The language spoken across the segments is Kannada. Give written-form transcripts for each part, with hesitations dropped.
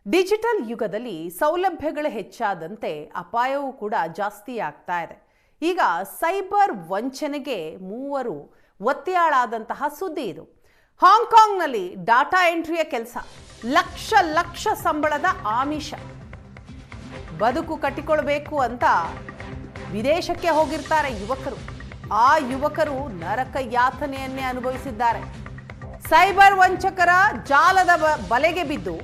ಡಿಜಿಟಲ್ ಯುಗದಲ್ಲಿ ಸೌಲಭ್ಯಗಳು ಹೆಚ್ಚಾದಂತೆ ಅಪಾಯವೂ ಕೂಡ ಜಾಸ್ತಿ ಆಗ್ತಾ ಇದೆ. ಈಗ ಸೈಬರ್ ವಂಚನೆಗೆ ಮೂವರು ಒತ್ತೆಯಾಳಾದಂತಹ ಸುದ್ದಿ ಇದು. ಹಾಂಗ್ಕಾಂಗ್ನಲ್ಲಿ ಡಾಟಾ ಎಂಟ್ರಿಯ ಕೆಲಸ, ಲಕ್ಷ ಲಕ್ಷ ಸಂಬಳದ ಆಮಿಷ. ಬದುಕು ಕಟ್ಟಿಕೊಳ್ಬೇಕು ಅಂತ ವಿದೇಶಕ್ಕೆ ಹೋಗಿರ್ತಾರೆ ಯುವಕರು. ಆ ಯುವಕರು ನರಕ ಯಾತನೆಯನ್ನೇ ಅನುಭವಿಸಿದ್ದಾರೆ. ಸೈಬರ್ ವಂಚಕರ ಜಾಲದ ಬಲೆಗೆ ಬಿದ್ದು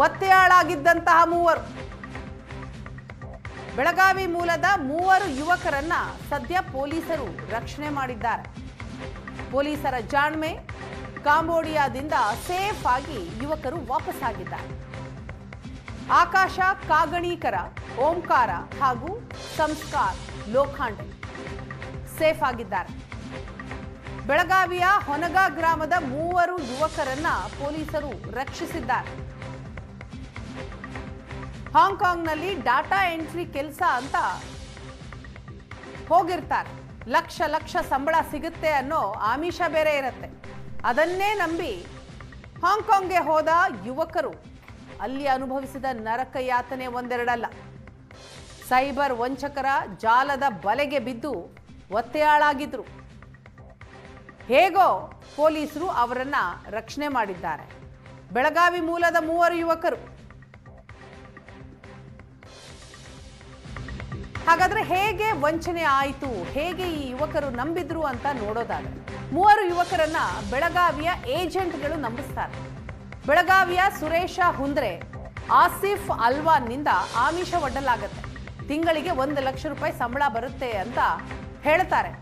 ಒತ್ತೆಯಾಳಾಗಿದ್ದಂತಹ ಮೂವರು, ಬೆಳಗಾವಿ ಮೂಲದ ಮೂವರು ಯುವಕರನ್ನ ಸದ್ಯ ಪೊಲೀಸರು ರಕ್ಷಣೆ ಮಾಡಿದ್ದಾರೆ. ಪೊಲೀಸರ ಜಾಣ್ಮೆ, ಕಾಂಬೋಡಿಯಾದಿಂದ ಸೇಫ್ ಆಗಿ ಯುವಕರು ವಾಪಸ್ಸಾಗಿದ್ದಾರೆ. ಆಕಾಶ ಕಾಗಣೀಕರ, ಓಂಕಾರ ಹಾಗೂ ಸಂಸ್ಕಾರ್ ಲೋಖಾಂಡೆ ಸೇಫ್ ಆಗಿದ್ದಾರೆ. ಬೆಳಗಾವಿಯ ಹೊನಗ ಗ್ರಾಮದ ಮೂವರು ಯುವಕರನ್ನ ಪೊಲೀಸರು ರಕ್ಷಿಸಿದ್ದಾರೆ. ಹಾಂಗ್ಕಾಂಗ್ನಲ್ಲಿ ಡಾಟಾ ಎಂಟ್ರಿ ಕೆಲಸ ಅಂತ ಹೋಗಿರ್ತಾರೆ. ಲಕ್ಷ ಲಕ್ಷ ಸಂಬಳ ಸಿಗುತ್ತೆ ಅನ್ನೋ ಆಮಿಷ ಬೇರೆ ಇರುತ್ತೆ. ಅದನ್ನೇ ನಂಬಿ ಹಾಂಗ್ಕಾಂಗ್ಗೆ ಹೋದ ಯುವಕರು ಅಲ್ಲಿ ಅನುಭವಿಸಿದ ನರಕ ಯಾತನೆ ಒಂದೆರಡಲ್ಲ. ಸೈಬರ್ ವಂಚಕರ ಜಾಲದ ಬಲೆಗೆ ಬಿದ್ದು ಒತ್ತೆಯಾಳಾಗಿದ್ರು. ಹೇಗೋ ಪೊಲೀಸರು ಅವರನ್ನ ರಕ್ಷಣೆ ಮಾಡಿದ್ದಾರೆ. ಬೆಳಗಾವಿ ಮೂಲದ ಮೂವರು ಯುವಕರು. ಹಾಗಾದ್ರೆ ಹೇಗೆ ವಂಚನೆ ಆಯಿತು, ಹೇಗೆ ಈ ಯುವಕರು ನಂಬಿದ್ರು ಅಂತ ನೋಡೋದಾದ್ರೆ, ಮೂವರು ಯುವಕರನ್ನ ಬೆಳಗಾವಿಯ ಏಜೆಂಟ್ಗಳು ನಂಬಿಸ್ತಾರೆ. ಬೆಳಗಾವಿಯ ಸುರೇಶ ಹುಂದ್ರೆ, ಆಸಿಫ್ ಅಲ್ವಾನ್ನಿಂದ ಆಮಿಷ ಒಡ್ಡಲಾಗತ್ತೆ. ತಿಂಗಳಿಗೆ 1 ಲಕ್ಷ ರೂಪಾಯಿ ಸಂಬಳ ಬರುತ್ತೆ ಅಂತ ಹೇಳ್ತಾರೆ.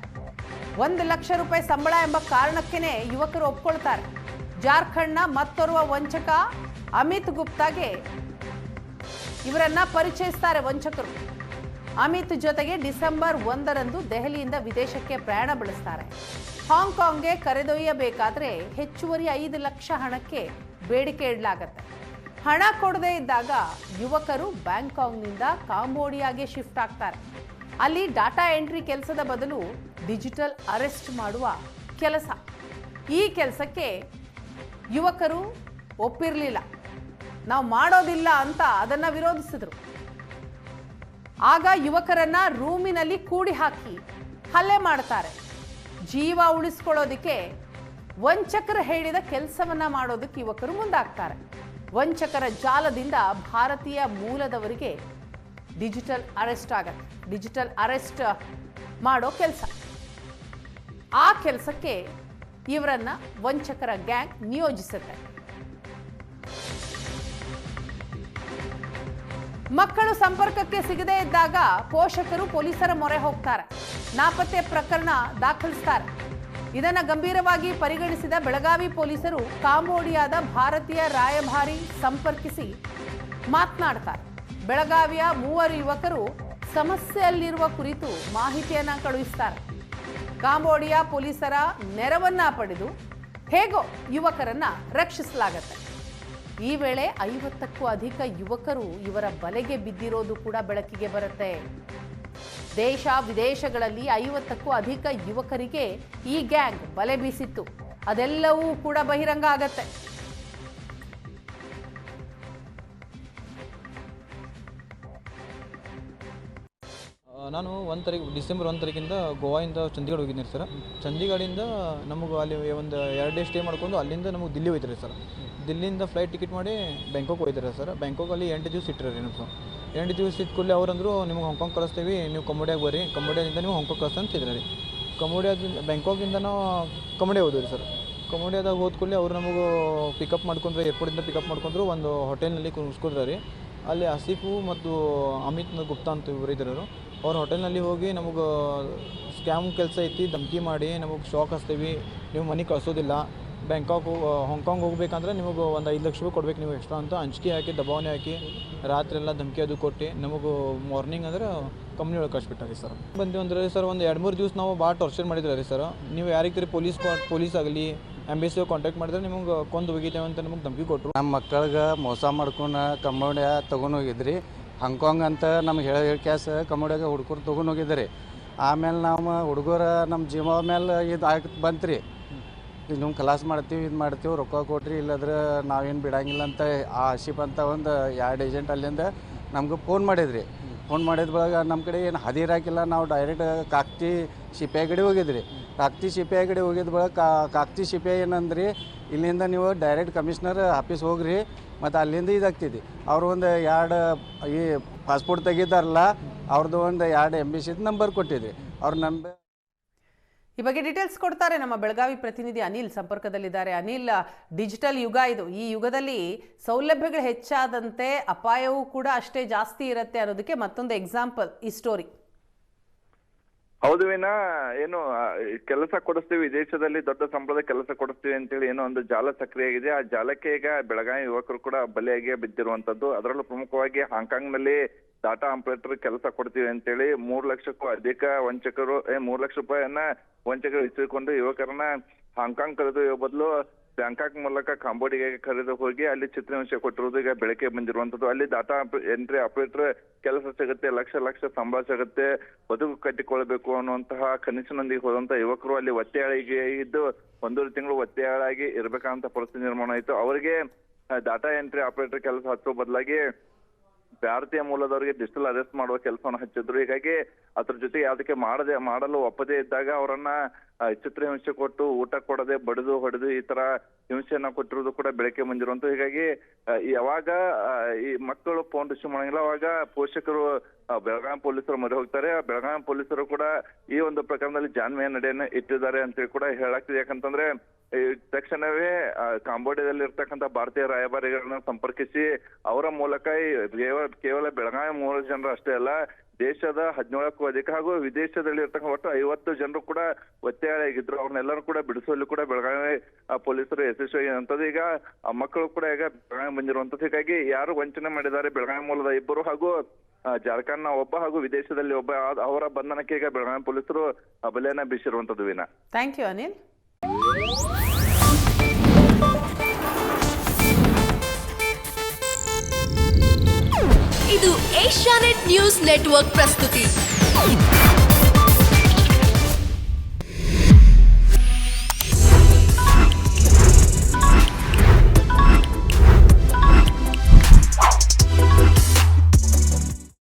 1 ಲಕ್ಷ ರೂಪಾಯಿ ಸಂಬಳ ಎಂಬ ಕಾರಣಕ್ಕೇನೆ ಯುವಕರು ಒಪ್ಕೊಳ್ತಾರೆ. ಜಾರ್ಖಂಡ್ನ ಮತ್ತೋರ್ವ ವಂಚಕ ಅಮಿತ್ ಗುಪ್ತಾಗೆ ಇವರನ್ನ ಪರಿಚಯಿಸ್ತಾರೆ ವಂಚಕರು. ಅಮಿತ್ ಜೊತೆಗೆ ಡಿಸೆಂಬರ್ 1ರಂದು ದೆಹಲಿಯಿಂದ ವಿದೇಶಕ್ಕೆ ಪ್ರಯಾಣ ಬೆಳೆಸ್ತಾರೆ. ಹಾಂಗ್ಕಾಂಗ್ಗೆ ಕರೆದೊಯ್ಯಬೇಕಾದ್ರೆ ಹೆಚ್ಚುವರಿ 5 ಲಕ್ಷ ಹಣಕ್ಕೆ ಬೇಡಿಕೆ ಇಡಲಾಗತ್ತೆ. ಹಣ ಕೊಡದೇ ಇದ್ದಾಗ ಯುವಕರು ಬ್ಯಾಂಕಾಕ್ನಿಂದ ಕಾಂಬೋಡಿಯಾಗೆ ಶಿಫ್ಟ್ ಆಗ್ತಾರೆ. ಅಲ್ಲಿ ಡಾಟಾ ಎಂಟ್ರಿ ಕೆಲಸದ ಬದಲು ಡಿಜಿಟಲ್ ಅರೆಸ್ಟ್ ಮಾಡುವ ಕೆಲಸ. ಈ ಕೆಲಸಕ್ಕೆ ಯುವಕರು ಒಪ್ಪಿರಲಿಲ್ಲ. ನಾವು ಮಾಡೋದಿಲ್ಲ ಅಂತ ಅದನ್ನು ವಿರೋಧಿಸಿದ್ರು. ಆಗ ಯುವಕರನ್ನ ರೂಮಿನಲ್ಲಿ ಕೂಡಿ ಹಾಕಿ ಹಲ್ಲೆ ಮಾಡ್ತಾರೆ. ಜೀವ ಉಳಿಸ್ಕೊಳ್ಳೋದಕ್ಕೆ ವಂಚಕರು ಹೇಳಿದ ಕೆಲಸವನ್ನ ಮಾಡೋದಕ್ಕೆ ಯುವಕರು ಮುಂದಾಗ್ತಾರೆ. ವಂಚಕರ ಜಾಲದಿಂದ ಭಾರತೀಯ ಮೂಲದವರಿಗೆ ಡಿಜಿಟಲ್ ಅರೆಸ್ಟ್ ಆಗತ್ತೆ. ಡಿಜಿಟಲ್ ಅರೆಸ್ಟ್ ಮಾಡೋ ಕೆಲಸ. ಆ ಕೆಲಸಕ್ಕೆ ಇವರನ್ನ ವಂಚಕರ ಗ್ಯಾಂಗ್ ನಿಯೋಜಿಸುತ್ತೆ. ಮಕ್ಕಳು ಸಂಪರ್ಕಕ್ಕೆ ಸಿಗದೇ ಇದ್ದಾಗ ಪೋಷಕರು ಪೊಲೀಸರ ಮೊರೆ ಹೋಗ್ತಾರೆ. ನಾಪತ್ತೆ ಪ್ರಕರಣ ದಾಖಲಿಸ್ತಾರೆ. ಇದನ್ನ ಗಂಭೀರವಾಗಿ ಪರಿಗಣಿಸಿದ ಬೆಳಗಾವಿ ಪೊಲೀಸರು ಕಾಂಬೋಡಿಯಾದ ಭಾರತೀಯ ರಾಯಭಾರಿ ಸಂಪರ್ಕಿಸಿ ಮಾತನಾಡ್ತಾರೆ. ಬೆಳಗಾವಿಯ ಮೂವರು ಯುವಕರು ಸಮಸ್ಯೆಯಲ್ಲಿರುವ ಕುರಿತು ಮಾಹಿತಿಯನ್ನ ಕಳುಹಿಸ್ತಾರೆ. ಕಾಂಬೋಡಿಯಾ ಪೊಲೀಸರ ನೆರವನ್ನ ಪಡೆದು ಹೇಗೋ ಯುವಕರನ್ನ ರಕ್ಷಿಸಲಾಗತ್ತೆ. ಈ ವೇಳೆ 50ಕ್ಕೂ ಅಧಿಕ ಯುವಕರು ಇವರ ಬಲೆಗೆ ಬಿದ್ದಿರೋದು ಕೂಡ ಬೆಳಕಿಗೆ ಬರುತ್ತೆ. ದೇಶ ವಿದೇಶಗಳಲ್ಲಿ 50ಕ್ಕೂ ಅಧಿಕ ಯುವಕರಿಗೆ ಈ ಗ್ಯಾಂಗ್ ಬಲೆ ಬೀಸಿತ್ತು. ಅದೆಲ್ಲವೂ ಕೂಡ ಬಹಿರಂಗ ಆಗತ್ತೆ. ನಾನು ಡಿಸೆಂಬರ್ 1 ತಾರೀಕಿಂದ ಗೋವಾದಿಂದ ಚಂಡೀಗಢ ಹೋಗಿದ್ದೀನಿ ಸರ್. ಚಂಡೀಗಢದಿಂದ ನಮಗೆ ಅಲ್ಲಿ ಒಂದು 2 ಡೇ ಸ್ಟೇ ಮಾಡ್ಕೊಂಡು ಅಲ್ಲಿಂದ ನಮಗೆ ದಿಲ್ಲಿ ಹೋಯ್ತಾರೆ ಸರ್. ದಿಲ್ಲಿಂದ ಫ್ಲೈಟ್ ಟಿಕೆಟ್ ಮಾಡಿ ಬ್ಯಾಂಕಾಕ್ ಹೋಯ್ತಾರೆ ಸರ್. ಬ್ಯಾಂಕಾಕಲ್ಲಿ 8 ದಿವಸ ಇಟ್ಟಿರಿ ನಮ್ಗೆ. 8 ದಿವಸ ಇದ್ದ ಕೂಡಲೇ ಅವರಂದ್ರು ನಿಮ್ಗೆ ಹಾಂಗ್ಕಾಂಗ್ ಕಳಿಸ್ತೀವಿ, ನೀವು ಕಂಬೋಡಿಯಾಗೆ ಬರ್ರಿ, ಕಂಬೋಡಿಯಾದಿಂದ ನೀವು ಹಾಂಗ್ಕಾಂಗ್ ಕಳಿಸ್ತಂತಿದ್ರಿ ರೀ. ಬ್ಯಾಂಕಾಕಿಂದ ನಾವು ಕಂಬೋಡಿಯಾ ಹೋದ್ವಿ ಸರ್. ಕಂಬೋಡಿಯಾದಾಗ ಹೋದ ಕೂಡಲೇ ಅವ್ರು ನಮಗೆ ಪಿಕಪ್ ಮಾಡ್ಕೊಂಡ್ರೆ, ಏರ್ಪೋರ್ಟಿಂದ ಪಿಕಪ್ ಮಾಡ್ಕೊಂಡ್ರು. ಒಂದು ಹೋಟೆಲ್ನಲ್ಲಿ ಕುಣಿಸ್ಕೊಂಡ್ರೆ ರೀ. ಅಲ್ಲಿ ಆಸಿಫು ಮತ್ತು ಅಮಿತ್ ಗುಪ್ತಾ ಅಂತ ಇವರು ಇದ್ದರು. ಅವ್ರ ಹೋಟೆಲ್ನಲ್ಲಿ ಹೋಗಿ ನಮಗೆ ಸ್ಕ್ಯಾಮ್ ಕೆಲಸ ಐತಿ, ಧಮಕಿ ಮಾಡಿ ನಮಗೆ ಶಾಕ್ ಹಚ್ತೀವಿ, ನೀವು ಮನೆ ಕಳಿಸೋದಿಲ್ಲ, ಹಾಂಗ್ಕಾಂಗ್ ಹೋಗ್ಬೇಕಂದ್ರೆ ನಿಮಗೆ ಒಂದು 5 ಲಕ್ಷ ರೂಪಾಯಿ ಕೊಡ್ಬೇಕು ನೀವು ಎಕ್ಸ್ಟ್ರಾ ಅಂತ ಅಂಜಿಕೆ ಹಾಕಿ, ದಬಾವಣೆ ಹಾಕಿ, ರಾತ್ರಿ ಎಲ್ಲ ಧಮಕಿ ಅದು ಕೊಟ್ಟು ನಮಗೆ ಮಾರ್ನಿಂಗ್ ಅಂದ್ರೆ ಕಂಪ್ನಿ ಒಳಗೆ ಕಳಿಸ್ಬಿಟ್ಟಾರಿ ಸರ್. ಬಂದ್ವಿ ಅಂದ್ರೆ ಸರ್ ಒಂದು 2-3 ದಿವಸ ನಾವು ಭಾಳ ಟಾರ್ಚರ್ ಮಾಡಿದ್ರೆ ರೀ ಸರ್. ನೀವು ಯಾರಿಗೆ ಪೊಲೀಸ್ ಆಗಲಿ ಎಂಬೆಸಿ ಕಾಂಟ್ಯಾಕ್ಟ್ ಮಾಡಿದ್ರೆ ನಿಮಗೆ ಕೊಂದು ಹೋಗಿದ್ದೇವೆ ಅಂತ ನಮಗೆ ಧಮಕಿ ಕೊಟ್ಟರು. ನಮ್ಮ ಮಕ್ಕಳಿಗೆ ಮೋಸ ಮಾಡ್ಕೊಂಡು ಕಂಬೋಡಿಯಾ ತೊಗೊಂಡು ಹೋಗಿದ್ರಿ. ಹಾಂಗ್ಕಾಂಗ್ ಅಂತ ನಮ್ಗೆ ಕ್ಯಾಸ್ ಕಂಬೋಡಿಯಾಗೆ ಹುಡುಗರು ತೊಗೊಂಡು ಹೋಗಿದ್ರಿ. ಆಮೇಲೆ ನಾವು ಹುಡುಗರ ನಮ್ಮ ಜೀವ ಮೇಲೆ ಇದು ಬಂತು ರೀ. ನೀವು ಖಲಾಸ್ ಮಾಡ್ತೀವಿ ಇದು ಮಾಡ್ತೀವಿ ರೊಕ್ಕ ಕೊಟ್ರಿ ಇಲ್ಲದ್ರೆ ನಾವೇನು ಬಿಡಂಗಿಲ್ಲ ಅಂತ ಆಶಿಪ್ ಅಂತ ಒಂದು 2 ಏಜೆಂಟ್ ಅಲ್ಲಿಂದ ನಮ್ಗೆ ಫೋನ್ ಮಾಡಿದ್ರಿ. ಫೋನ್ ಮಾಡಿದ ಬಳಗ ನಮ್ಮ ಕಡೆ ಏನು ಹದಿರಾಕಿಲ್ಲ, ನಾವು ಡೈರೆಕ್ಟ್ ಕಾಕ್ತಿ ಸಿಪಿಐ ಕಡೆ ಹೋಗಿದ್ರಿ. ಕಾಕ್ತಿ ಸಿಪಿಐ ಕಡೆ ಹೋಗಿದ ಬಳಗ ಕಾಕ್ತಿ ಸಿಪಿಐ ಏನಂದ್ರಿ, ಇಲ್ಲಿಂದ ನೀವು ಡೈರೆಕ್ಟ್ ಕಮಿಷ್ನರ್ ಆಫೀಸ್ ಹೋಗ್ರಿ ಮತ್ತು ಅಲ್ಲಿಂದ ಇದಾಗ್ತಿದ್ದಿ. ಅವರು ಒಂದು 2 ಈ ಪಾಸ್ಪೋರ್ಟ್ ತೆಗಿತಾರಲ್ಲ ಅವ್ರದ್ದು ಒಂದು 2 MBC ನಂಬರ್ ಕೊಟ್ಟಿದ್ರಿ. ಅವ್ರ ನಂಬರ್ ಈ ಬಗ್ಗೆ ಡೀಟೇಲ್ಸ್ ಕೊಡ್ತಾರೆ ನಮ್ಮ ಬೆಳಗಾವಿ ಪ್ರತಿನಿಧಿ ಅನಿಲ್ ಸಂಪರ್ಕದಲ್ಲಿದ್ದಾರೆ. ಅನಿಲ್, ಡಿಜಿಟಲ್ ಯುಗ ಇದು. ಈ ಯುಗದಲ್ಲಿ ಸೌಲಭ್ಯಗಳು ಹೆಚ್ಚಾದಂತೆ ಅಪಾಯವೂ ಕೂಡ ಅಷ್ಟೇ ಜಾಸ್ತಿ ಇರುತ್ತೆ ಅನ್ನೋದಕ್ಕೆ ಮತ್ತೊಂದು ಎಕ್ಸಾಂಪಲ್ ಈ ಸ್ಟೋರಿ. ಹೌದು ವಿನಾ, ಏನು ಕೆಲಸ ಕೊಡಿಸ್ತೀವಿ, ವಿದೇಶದಲ್ಲಿ ದೊಡ್ಡ ಸಂಬಳದ ಕೆಲಸ ಕೊಡಿಸ್ತೀವಿ ಅಂತೇಳಿ ಏನೋ ಒಂದು ಜಾಲ ಸಕ್ರಿಯ ಆಗಿದೆ. ಆ ಜಾಲಕ್ಕೆ ಈಗ ಬೆಳಗಾವಿ ಯುವಕರು ಕೂಡ ಬಲಿಯಾಗಿ ಬಿದ್ದಿರುವಂತದ್ದು. ಅದರಲ್ಲೂ ಪ್ರಮುಖವಾಗಿ ಹಾಂಗ್ಕಾಂಗ್ನಲ್ಲಿ ಡಾಟಾ ಆಪರೇಟರ್ ಕೆಲಸ ಕೊಡ್ತೀವಿ ಅಂತೇಳಿ 3 ಲಕ್ಷಕ್ಕೂ ಅಧಿಕ ವಂಚಕರು 3 ಲಕ್ಷ ರೂಪಾಯಿಯನ್ನ ವಂಚಕರು ಇಸ್ಕೊಂಡು ಯುವಕರನ್ನ ಹಾಂಗ್ಕಾಂಗ್ ಕರೆದೊಯ್ಯುವ ಬದಲು ಬ್ಯಾಂಕಾಕ್ ಮೂಲಕ ಕಾಂಬೋಡಿಯಾಗೆ ಕರೆದು ಹೋಗಿ ಅಲ್ಲಿ ಚಿತ್ರಹಿಂಸೆ ಕೊಟ್ಟಿರುವುದು ಈಗ ಬೆಳಕಿಗೆ ಬಂದಿರುವಂತದ್ದು. ಅಲ್ಲಿ ಡಾಟಾ ಎಂಟ್ರಿ ಆಪರೇಟರ್ ಕೆಲಸ ಸಿಗುತ್ತೆ, ಲಕ್ಷ ಸಂಬಳ ಸಿಗುತ್ತೆ, ಬದುಕು ಕಟ್ಟಿಕೊಳ್ಬೇಕು ಅನ್ನುವಂತಹ ಕನಸಿನೊಂದಿಗೆ ಹೋದಂತ ಯುವಕರು ಅಲ್ಲಿ ಒತ್ತೆಯಾಳಿಗೆ ಇದ್ದು 1 ತಿಂಗಳು ಒತ್ತೆಯಾಳಾಗಿ ಇರ್ಬೇಕಂತ ಪರಿಸ್ಥಿತಿ ನಿರ್ಮಾಣ ಆಯಿತು. ಅವರಿಗೆ ಡಾಟಾ ಎಂಟ್ರಿ ಆಪರೇಟರ್ ಕೆಲಸ ಹಚ್ಚೋ ಬದಲಾಗಿ ಭಾರತೀಯ ಮೂಲದವರಿಗೆ ಡಿಜಿಟಲ್ ಅರೆಸ್ಟ್ ಮಾಡುವ ಕೆಲಸವನ್ನು ಹಚ್ಚಿದ್ರು. ಹೀಗಾಗಿ ಅದ್ರ ಜೊತೆಗೆ ಅದಕ್ಕೆ ಮಾಡಲು ಒಪ್ಪದೇ ಇದ್ದಾಗ ಅವರನ್ನ ಚಿತ್ರಹಿಂಸೆ ಕೊಟ್ಟು ಊಟ ಕೊಡದೆ ಬಡಿದು ಹೊಡೆದು ಈ ತರ ಹಿಂಸೆಯನ್ನ ಕೊಟ್ಟಿರೋದು ಕೂಡ ಬೆಳಕಿಗೆ ಬಂದಿರುವಂತ. ಹೀಗಾಗಿ ಯಾವಾಗ ಈ ಮಕ್ಕಳು ಫೋನ್ ರಿಸೀವ್ ಮಾಡಂಗಿಲ್ಲ ಅವಾಗ ಪೋಷಕರು ಬೆಳಗಾವಿ ಪೊಲೀಸರು ಮೊರೆ ಹೋಗ್ತಾರೆ. ಬೆಳಗಾವಿ ಪೊಲೀಸರು ಕೂಡ ಈ ಒಂದು ಪ್ರಕರಣದಲ್ಲಿ ಜಾನ್ಮಯ ನಡೆಯನ್ನು ಇಟ್ಟಿದ್ದಾರೆ ಅಂತೇಳಿ ಕೂಡ ಹೇಳಾಗ್ತಿದೆ. ಯಾಕಂತಂದ್ರೆ ತಕ್ಷಣವೇ ಕಾಂಬೋಡಿಯಾದಲ್ಲಿ ಇರ್ತಕ್ಕಂಥ ಭಾರತೀಯ ರಾಯಭಾರಿಗಳನ್ನ ಸಂಪರ್ಕಿಸಿ ಅವರ ಮೂಲಕ ಕೇವಲ ಬೆಳಗಾವಿ 3 ಜನರು ಅಷ್ಟೇ ಅಲ್ಲ, ದೇಶದ 17ಕ್ಕೂ ಅಧಿಕ ಹಾಗೂ ವಿದೇಶದಲ್ಲಿ ಇರ್ತಕ್ಕಂಥ ಒಟ್ಟು 50 ಜನರು ಕೂಡ ಒತ್ತೆಯಾಗಿದ್ರು. ಅವ್ರನ್ನೆಲ್ಲರೂ ಕೂಡ ಬಿಡಿಸುವಲ್ಲಿ ಕೂಡ ಬೆಳಗಾವಿ ಪೊಲೀಸರು ಯಶಸ್ವಿಯಾಗಿರುವಂತದ್ದು. ಈಗ ಆ ಮಕ್ಕಳು ಕೂಡ ಈಗ ಬೆಳಗಾವಿ ಬಂದಿರುವಂತದ್ದು. ಹೀಗಾಗಿ ಯಾರು ವಂಚನೆ ಮಾಡಿದ್ದಾರೆ ಬೆಳಗಾವಿ ಮೂಲದ 2 ಹಾಗೂ ಜಾರ್ಖಂಡ್ನ ಒಬ್ಬ ಹಾಗೂ ವಿದೇಶದಲ್ಲಿ ಒಬ್ಬ, ಅವರ ಬಂಧನಕ್ಕೆ ಈಗ ಬೆಳಗಾವಿ ಪೊಲೀಸರು ಬಲೆಯನ್ನ ಬೀಸಿರುವಂತದ್ದು. ವಿನಾ, ಥ್ಯಾಂಕ್ ಯು ಅನಿಲ್. ಇದು ಏಷ್ಯಾನೆಟ್ ನ್ಯೂಸ್ ನೆಟ್ವರ್ಕ್ ಪ್ರಸ್ತುತಿ.